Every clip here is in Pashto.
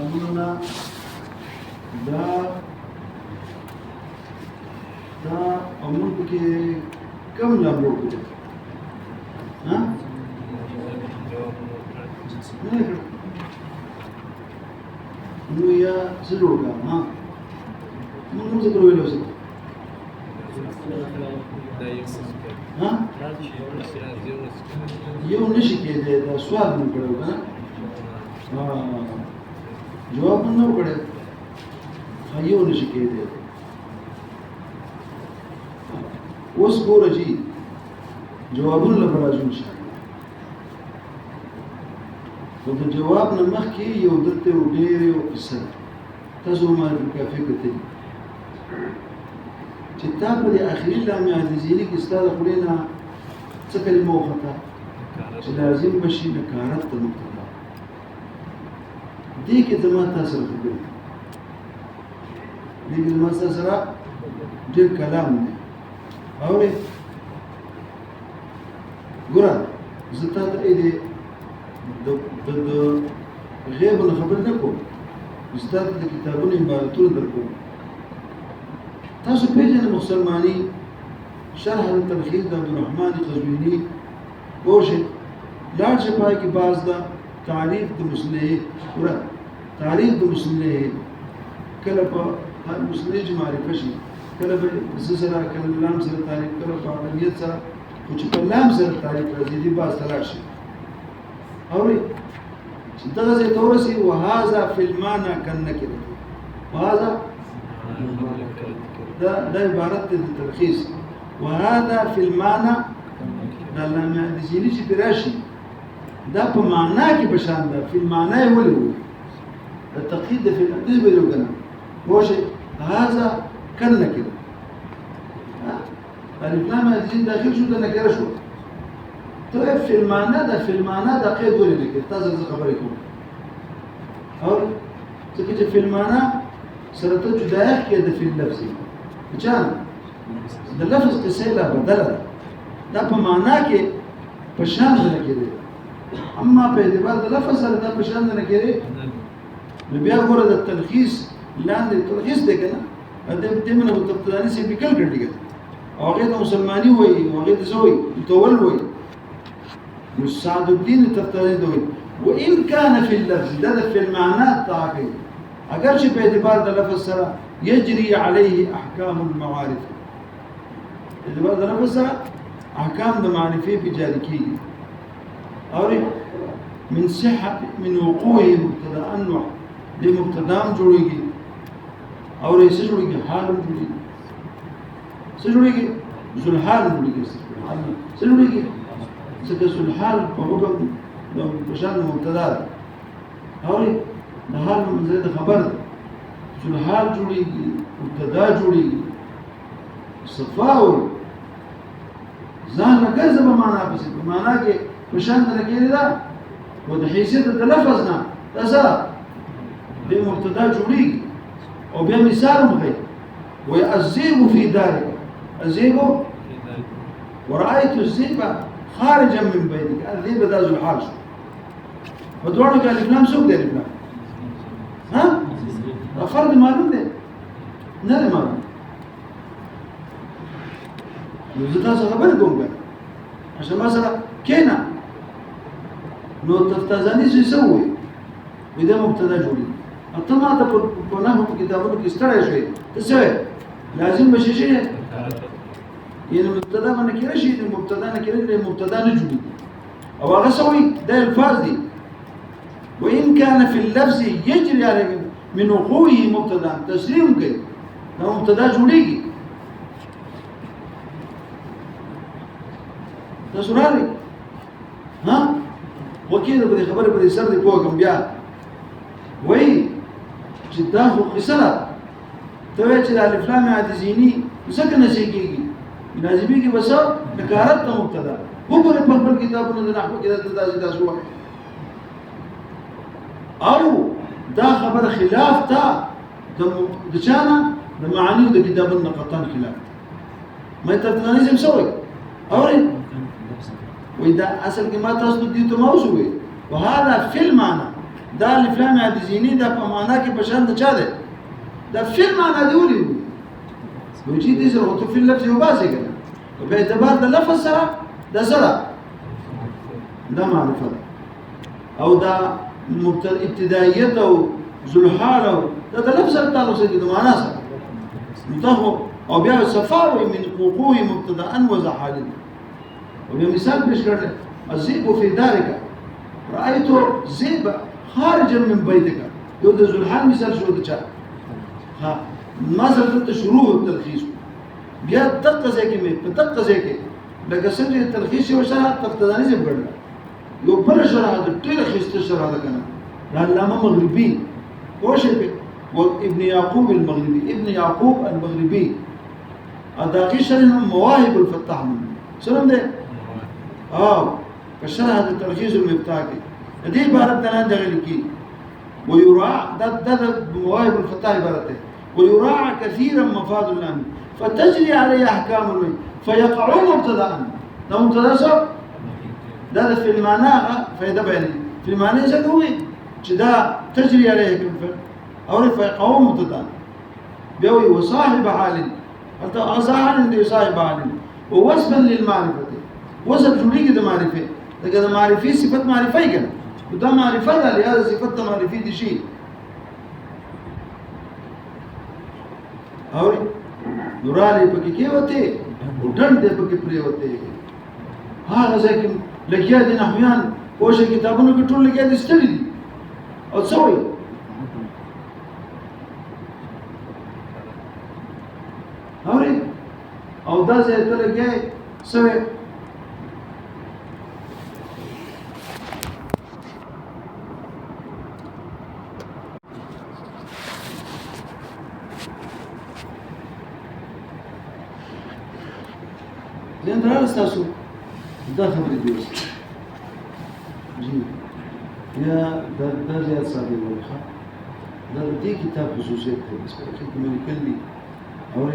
کتابونو دا امون پکې کم لامبو کړو ها نو یا زلوګه ها موږ څه کولای شو ها یو نشي کېدای دا سوال مو کړو کنه جواب نو کړو یو نشي کېدای اوس ګوره جی جوابونه لپاره راځو شي او د جواب نه مخکې یو دلته ډېر یو قصه تاسو ما کافي کتل چې تا په دې اخري لامې عاجزینی کې ستاسو خلینا څه کلمه وخته چې لازم بشي نکارت ته مبتدا دې کې زما تاسو خبرې دې کې زما سره ډېر کلام دی اورې ګوره زه تا ته دې د غیب نه خبر نه کوم استاد د کتابونو عبارتونه درکوم تاسو پیژنئ مسلمانی شرح التلخیص د عبدالرحمن قزوینی ګوره لاړ شي پای کې باز دا تعریف د مصلح ګوره تعریف د مصلح کله په مصلح معرفه شي کله به سره کله لام سره تعریف کله په عملیت سره او چې په لام سره تعریف راځي دی باز تلاش شي اوري چې دغه څه تورسي وهذا في المعنى كالنكره وهذا ده عبارت د تلخیص وهذا في المعنى دا لامه د ځینې چې براشي دا په معنا کې بشان ده په معنا یې ولې التقييد في الحديث بيقولنا هو شيء هذا كالنكره الإسلام الدين داخل شو ده نكره شو طيب في المعنى ده قيد ولي لك تازل خبركم أو تكتب في المعنى سرطة جدائك كده في اللفظ بچان ده لفظ قصيلة بدلة ده بمعنى كي پشان ده كده أما باعتبار ده لفظ ده پشان ده كده نبيا غورة ده التلخيص لان ده التلخيص ده كنا ده من ابو تبتلاني سي بكل كر دي او غير مسلماني وي او غير زوي متول وي مسعد الدين التبتلاني دوي وإن كان في اللفظ ده في المعنى التعاقي اگر شي باعتبار ده لفظ سرا يجري عليه احكام المعارف باعتبار ده لفظ سرا احكام المعارفه بجاري كي اور من صحه من وقوعه مبتدا انواع دي مبتدا جوړيږي اور ایسے جوړيږي حال جوړيږي څه جوړيږي ذل حال جوړيږي څه جوړيږي څه ذل حال په حکم د بشان مبتدا اور د حال منځ خبر ذل حال جوړيږي مبتدا جوړيږي صفاو ځان لکه زما معنا په معنا کې بشان نه کېږي دا او د حیثیت د لفظ نه تاسو د مبتدا جوړيږي او بیا مثال مغي ويعذب في ذلك الذئب ورأيت الذئب خارجا من بيتك الذئب ذا ذو الحال فدوانك الإفلام سوق ده الإفلام ها؟ فرد معلوم ده نه معلوم زتا څه خبره کوم عشان مثلا کینا نو تفتزانی څه سوي ودا مبتدا جوړي اته ما ته په نحو کتابونو کې ستړی شوی ته څه لازم بشي شي یعنی مبتدا باندې کې راشي مبتدا نه کې مبتدا نه جوړي او هغه سوي د الفاظ دي وان كان في اللفظ يجري عليه من وقوعه مبتدا تسليم کوي دا مبتدا جوړيږي تاسو راغلي ها وکیل به خبره به سر دی پوګم بیا وای چې دا خو قصه ته چې د الف لام عاجزینی څنګه نشيږي لازمي کې بس نکارت ته مبتدا وګوره په خپل کتابونو د نحو کې تاسو وایي او دا خبره خلاف تا د چانه د معانی د کتابونو قطعا خلاف ما ترتنیزم سوی اوري وإذا أصل كما تصدق دي تموسوي وهذا في المعنى دا الفلام عادزینی دا په معنا کې پشان د چا ده دا فعل معنا دی ولې نو چې دې سره او فعل لفظ یو باسي کنه په اعتبار د لفظ سره د سره دا معرفه ده او دا ابتدائیت او ذوالحال او دا د لفظ سره تعلق سره د معنا سره متخو او بیا صفاوي من وقوع مبتدا وذا حال او بیا مثال پیش کړل الذئب في دارك رايت ذئب خارجا من بيتك یو د ذوالحال مثال شو د چا ها ما سره د شروع التلخيص بیا دقه ځکه مې په دقه ځکه لکه څنګه تلخیص یو شرح تفتداني زم کړل یو بل شرح د ټیل خسته شرح ده کنه علامه مغربي وشه ابن يعقوب المغربي ابن يعقوب المغربي اداغي شرح مواهب الفتاح من سلام ده فشرح التلخيص المفتاح دي عبارت نه دغه لیکي ويراعى ده مواهب الفتاح عبارته ويراعى كثيرا مفاد اللام فتجري عليه احكام اللام فيقعون مبتدا ده مبتدا سو ده في المعنى فايده بيني في المعنى څه کوي چې دا تجري عليه کوم او فيقعون مبتدا بيوي وصاحب حال انت اصحاب دي صاحب حال ووصفا للمعرفه وصف جوړيږي د معرفه دغه د معرفي صفت معرفي کنه دا معرفه ده لهدا صفت معرفي دي شي اور نورالي پکې کې وته وډن دې پکې پرې وته هغه ځکه لګیا دي نحویان کوشه کتابونو کې ټول لګیا دي ستړي دي او څوي او دا ځای ته لګیا سوي زين درس تاسو دا خبرې دي جی یا دا زیات صاحب ولخه دا دې کتاب خصوصیت دی اس په کې کومې کلی اور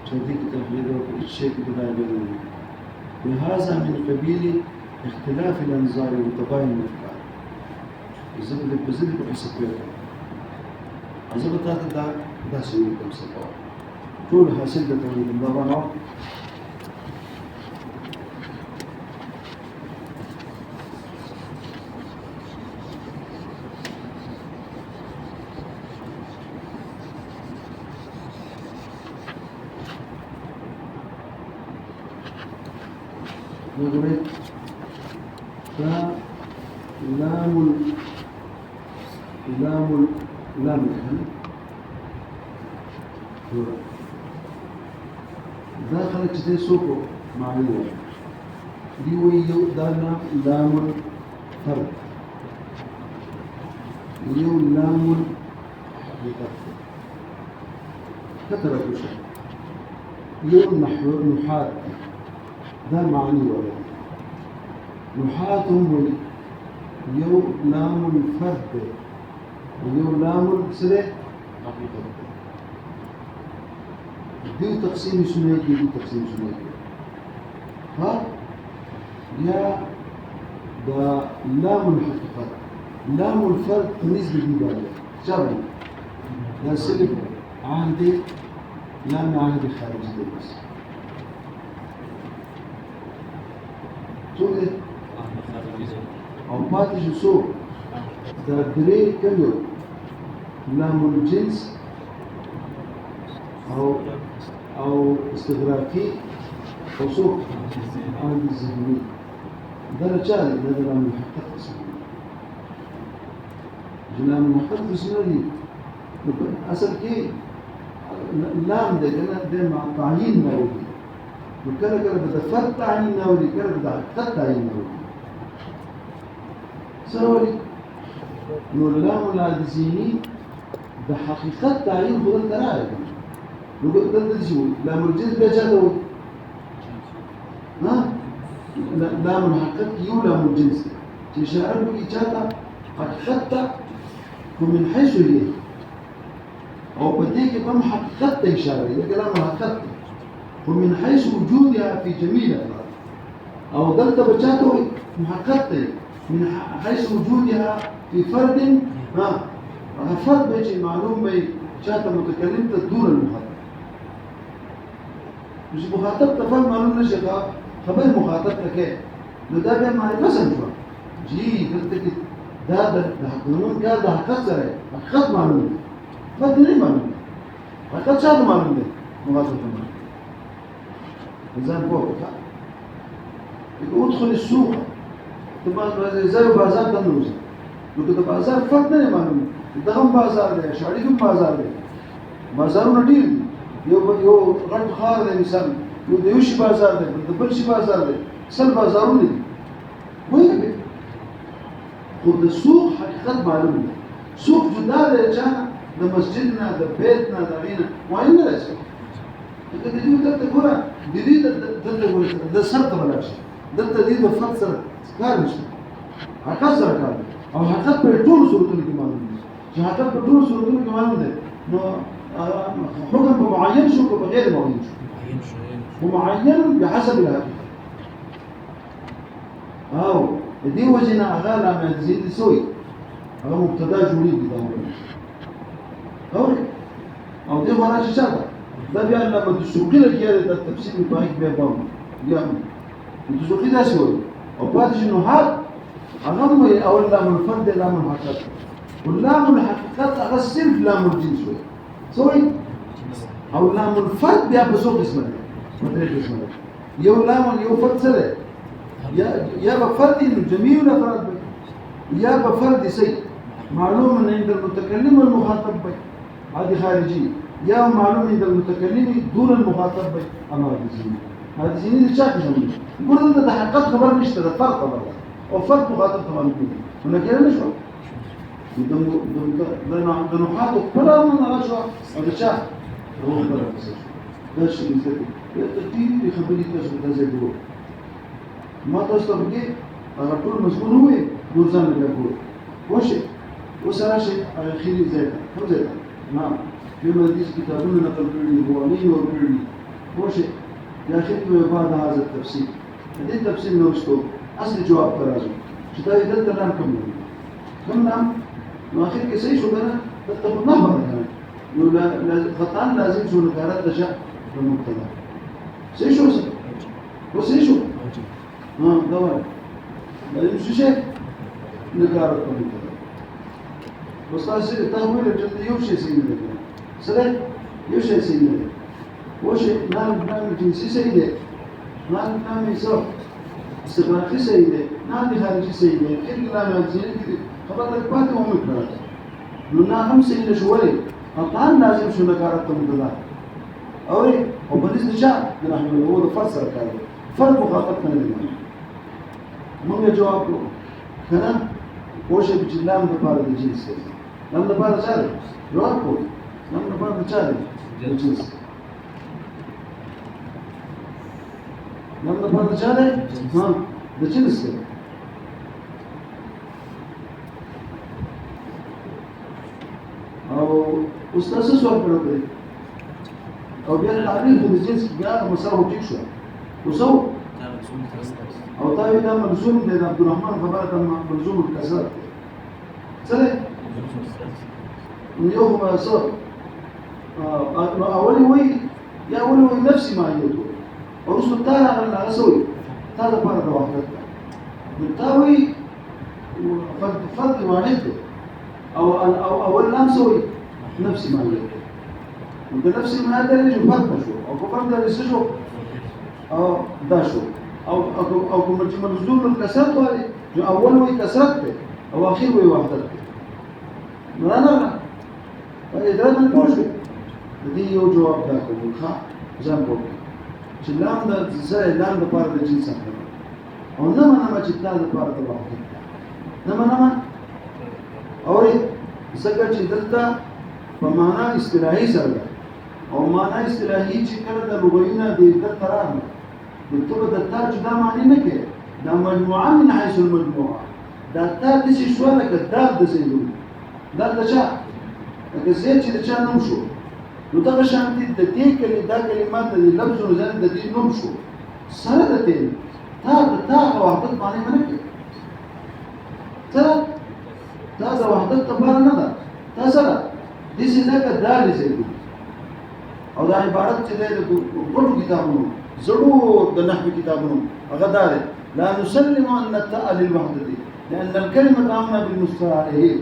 چې دې کتاب لیدو په شی کې دا غوړي وهذا من قبيل اختلاف الانظار وتباين الافكار زبده بزيد په حساب کې ازبته دا سوي کوم څه ټول حاصل د توحید الله باندې نقول لام داخل كده سوقه معلومة دي ويو دانا لام فرد يو لام بتفضل كتر كل شيء يو نحات ده معني ولا نحات هم يو لام الفرد ويو لام سره ديو تقسيم سنيكي ديو تقسيم سنيكي ها يا ده لام الحقيقة لام الفرد نسبة دي بالك شرعي ده سلب عهدي لام عهدي خارج دي بس شوفي او باتي جسو ده دري كميو لام الجنس او استغراقي او سوق عند الذهني ده رجالي ده لام المحقق اسمه لام المحقق اسمه اصل كي لام ده مع تعيين نوري وكذا بدأ فرد تعيين نوري كذا بدأ حقيقة تعيين نوري سوري نور لام العادزيني ده حقيقة تعيين خلال تراعي نقول ده شوي لام الجنس بيجادوي ها لام الحقيقة يو لام الجنس تشعر بإجادة حقيقة ومن حيث هي أو بديك بم حقيقة إشارة إذا كلام حقيقة ومن حيث وجودها في جميع الأفراد أو دلتا بجاتوي محققة من حيث وجودها في فرد ها فرق به چې معلوم به چاته متکلم ته دون المخاطب مش مخاطب ته فرق معلوم نشي خبر مخاطب ته کې نو دا به معرفت سم شو جی دلته کې دا د حقوقي کار د حقیقت سره حقیقت معلوم دی فرق نه معلوم حقیقت چاته معلوم دی مخاطب ته ځان پوهه ادخل السوق تبغى زي بازار ته نوځي نو د بازار فرق نه معلوم دغه بازار دی شاړي کوم بازار دی بازارونه ډیر یو غټ خار دی مثال یو د یو شي بازار دی د بل شي بازار دی سل بازارونه دي وایي خو د سوق حقیقت معلوم دی سوق جدا دی چې د مسجد نه د بیت نه د غینه وایي نه راځي د دې دلته ګوره د دې دلته ګوره د سر ته بلاشي دلته دې د فرق سره کار نشته حقیقت سره کار او حقیقت په ټول صورتونو کې معلوم دی چې حقیقت په ټول صورتونو کې معلوم دی نو حكم بمعين شو بغير معين شو ومعين بحسب الحقيقة أو دي وجهنا أغالا ما تزيد سوي هذا مبتدا جولي بدور أو دي مراش شابة ده بيان لما تسوقي لك يا التفسير بتاعك بيبام يعني تسوقي ده سوي أو بعدش إنه حال أغم أو لا من الفرد لا من الحقيقة ولا من الحقيقة أغسل لا من الجنس سوي او لام الفرد بیا په څو قسمه ده مدري قسمه ده یو لام یو فرد سره یا بفرد جميع الافراد یا بفرد سي معلوم من عند المتكلم والمخاطب هذه خارجي یا معلوم عند المتكلم دون المخاطب اما هذه دي شاك جميل يقول ده حقيقه خبر نشته ده فرق خبر او فرد مخاطب طبعا ولكن مش د نحاتو کله نه راځو او د چا روح برابر دا شي دې ته دې خبرې تاسو ته زګو ما تاسو ته کې هغه ټول مضمون وي ورځان له ګورو وشه وسره شي اخیری ځای کوم ځای نعم بما دې کتابونه نقل کړي رواني او کړي وشه يا اخي بعد هذا التفسير دې تفسير نو شتو اصل جواب راځي چې دا دې ته نام کوم نام نو اخر کې صحیح شو کنه تطبق نه باندې نو قطعا لازم شو نکارت تشاء المبتدا صحیح شو هو صحیح شو دا وایي لازم شي نکارت المبتدا مستاسي تحويل الجد یو شی صحیح دی سره یو شی صحیح دی وشه نام جنسي صحیح دی نام یې استغراقي صحیح دی نام خارجي صحیح دی الا ما ځینې خبر لك باتي ومكرر لنا هم سيدنا شوالي قطعا لازم شو نكارت مدلات أوري وبالنسبة لشاء نحن هو فسر كذا فرق مخاطبنا للمان من يجواب له كلام وش بجلام نبارة الجنس لم نبارة شارع جواب له لم نبارة شارع الجنس لم نبارة شارع ها الجنس او استاذ سوال کړی او بیا تعریف د جنس بیا مسره ټیک شو وسو او دا یو منظوم دی د عبدالرحمن خبره د منظوم الکسر سره یو هو صار اولي وي يا اولي وي نفسي ما يدو ورسل التالي على الأسوي تالي بارد واحدة بالتاوي فرد واحد او الامسوي نفسي ما يدو وانت نفسي ما يدو يجو فرد شو او فرد لسه شو او دا شو او كما منظور الكسرات والي جو اول وي كسرت او اخير وي واحدة لا فإذا من بوشو دي یو جواب دا کوم ښه ځان وکړه چې لام د ځای لام د پاره د جنس څخه او نه منم چې دا د پاره د واحد نه منم اوري څنګه چې دلته په معنا اصطلاحي سره او معنا اصطلاحي چې کله د لغوینا د تران د توګه د تا چې دا معنی نه کوي دا مجموعه من حيث المجموعه دا تا د شي شو لکه دا د زیدو دا د چا لکه زید چې د چا نوم شو نو دغه شانتي د دې کلمات د لفظ او ځان د دې نوم شو سره د دې تا او وحدت باندې باندې تا د وحدت لپاره نه ده تاسو دې څنګه دال زیږي او دا عبارت چې د ټولو کتابونو زړو د نحو کتابونو هغه دار لا نسلم ان التاء للوحده لان الكلمه عامه بالمصطلح عليه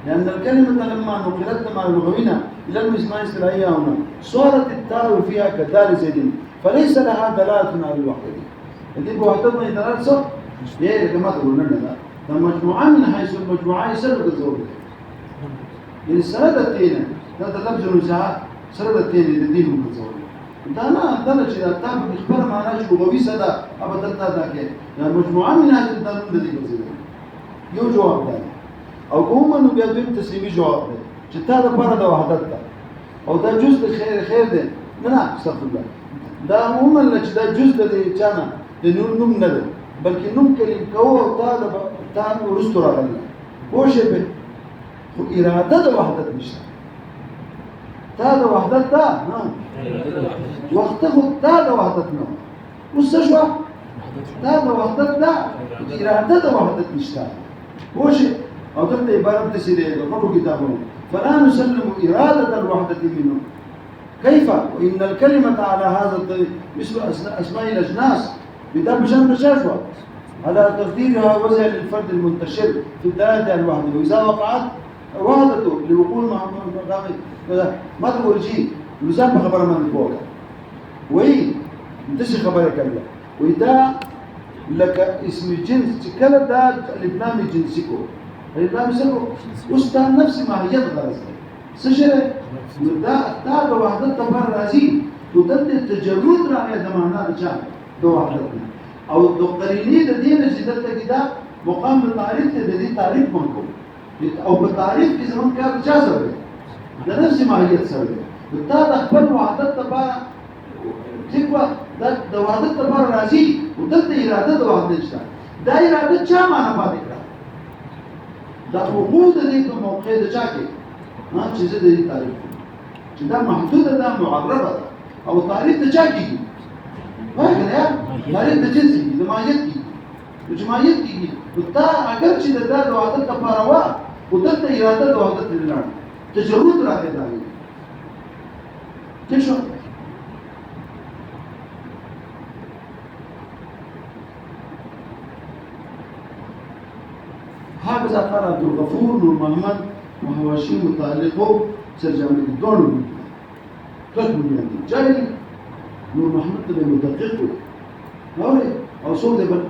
لان الكلمه لما نقلت مع لغوينا الى المسمى الاصطلاحيه هنا صارت التاء فيها كدال زيد فليس لها دلاله على الوحده دي بوحدت ما دلاله صح ايه كما تقولون لنا ده مجموعه من حيث المجموعه يسبب الزوج يعني سند التين هذا لفظ النزاعات سند التين الدين الزوج دا نه دا چې دا تاسو په خبره معنا چې لغوي صدا ابدا دا کې دا مجموعه من هغه د دې ګرځي یو جواب دی او کومه نو بیا دوی تسلیمي جواب دی چې تا د لپاره د وحدت ده او دا جزء د خیر دی نه استغفر الله دا عموما چې دا جزء د چانه د نوم نه ده بلکې نوم کلم کوو تا ورستو راغلی پوه شئ خو اراده د وحدت نشته تا د وحدت ده وقته تا د وحدت نه اوس شو تا د وحدت ده اراده د وحدت نشته پوه شئ او دلته عبارت څه دی د ټولو کتابونو فلا نسلم اراده الوحده منه كيف وان الكلمه على هذا الطريق مثل اسماء الاجناس بدا بشان تشافوا على تقديرها وزن للفرد المنتشر في الدلاله على الوحده واذا وقعت وحدته لوقوع ما تقول شيء لزام خبر من فوق وي انتش خبرك كله وده لك اسم جنس كلا ده الابنام جنسكو الابنام سكو استاذ نفس ماهية غرض سجل ده وحدة تبر رازي تدد التجرد رأي دمانا رجال ده وحدة او دو قريني ده دين جدت كده مقام التعريف ده دي تعريف منكو او بالتعريف في زمان كان جازر ده نفس ماهية سوي بالتالي أخبر وحدة تبر تقوى ده وحدة تبر رازي وده إرادة ده وحدة جدا ده إرادة چا معنى باده کرا دا وقود دې په موقع د چا کې چې زه دې تعریف چې دا محدوده ده معربه او تعریف د چا کېږي وایي کنه تعریف د جنس کېږي د ماهیت کېږي د جماعیت کېږي دا اگر چې د وحدت لپاره وا او دلته اراده د وحدت لري تجرد راغی دا څه شو هكذا قال عبد الغفور نور محمد وهواشي متعلقه سرجامي دون قسم يعني جاي نور محمد ده مدقق او صوت ده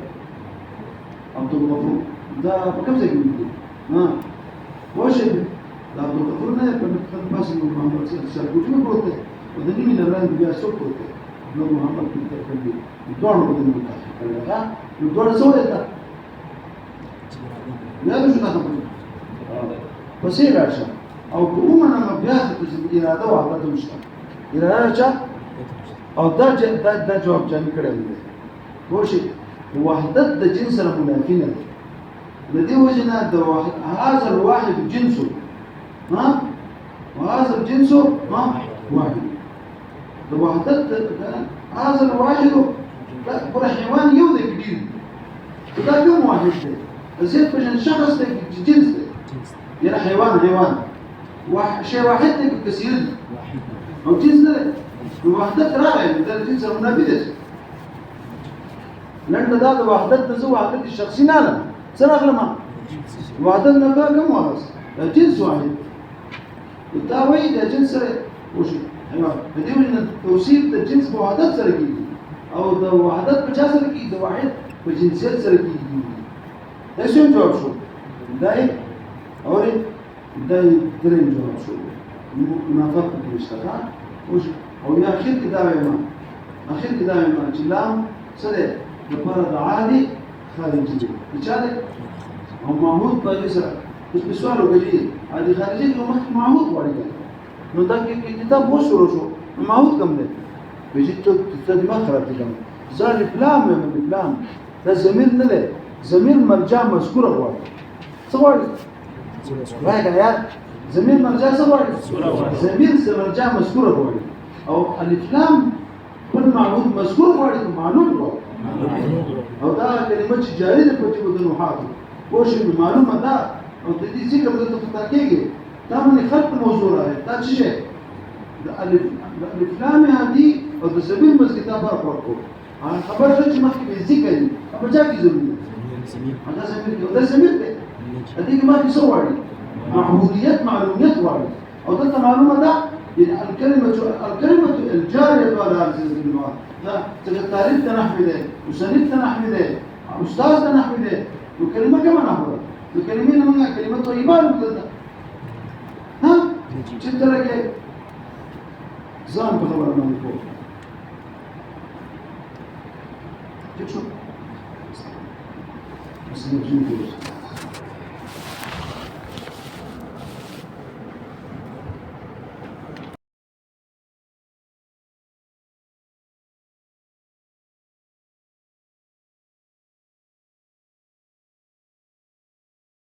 عبد الغفور ده بكم زي كده واش ده عبد الغفور نه په بس نور محمد سره کوټه پروت ده د دې نه راځي بیا څوک پروت ده نور محمد په تر دې دوه په دې متعلق کړه نو دوه څه ده لا شو تاخذ بصير عشان او قوما لما بياخذ اراده وحدته مش اراده او ده جواب جامع کړی دی وشي وحدت د جنس سره منافینه ده د دې وجنه د هذا الواحد جنسه وهذا الجنس واحد د وحدت هذا الواحد پر حیوان یو دی کډیر دا کوم واحد دی زيت بجن شخص ده جنس ده يعني حيوان شيء واحد ده كثير او جنس ده وحدت راعي ده الجنس المنافذ لان ده وحدت ده وحدت الشخصي نالا سنغلما وحدتنا بقى كم واحد جنس واحد التاوي ده جنس وش حيوان بدي من توصيف ده جنس بوحدت سرقي او ده وحدت بجاز سرقي ده واحد بجنسيات سرقي ده شو جواب شو ده اوري ده درين جواب شو منافق بيشتغل وش او يا اخر كده ما اخر كده ما جلام سره بفرض عادي خارجي بيشتغل او معهود بيسرع مش بسؤال وجديد عادي خارجي لو معهود ولا نو ده كتاب وصلوا شو معهود كم ده بيجي تستخدم خرابتي كم زال بلام من بلام ده زميل نه زمير مرجع مذكوره غواړي څه غواړي راځه یا زمير مرجع څه غواړي زمير مرجع مذکوره غواړي او الافلام پر معهود مذکور غواړي معلوم غواړي او دا کلمه چې جاری ده په دې نحات پوه شئ معلومه ده او د دې ذکر د خطا کېږي دا باندې خلق موضوع راځي دا څه د الف لام هذه او د سبیل مسجد دا فرق ورکو خبر شو چې مخکې به ذکر دي په چا کې ضروري هذا سبيل ده سبيل ده هذيك ما في صور معبوديات معلومات وارد او ده معلومه ده يعني الكلمه الجاريه على هذه الكلمه ده تعريف نحو ده وسند نحو ده استاذ نحو ده وكلمه كمان نحو ده الكلمين منها كلمه طيبه وكذا ها شفت لك زان بخبر ما يكون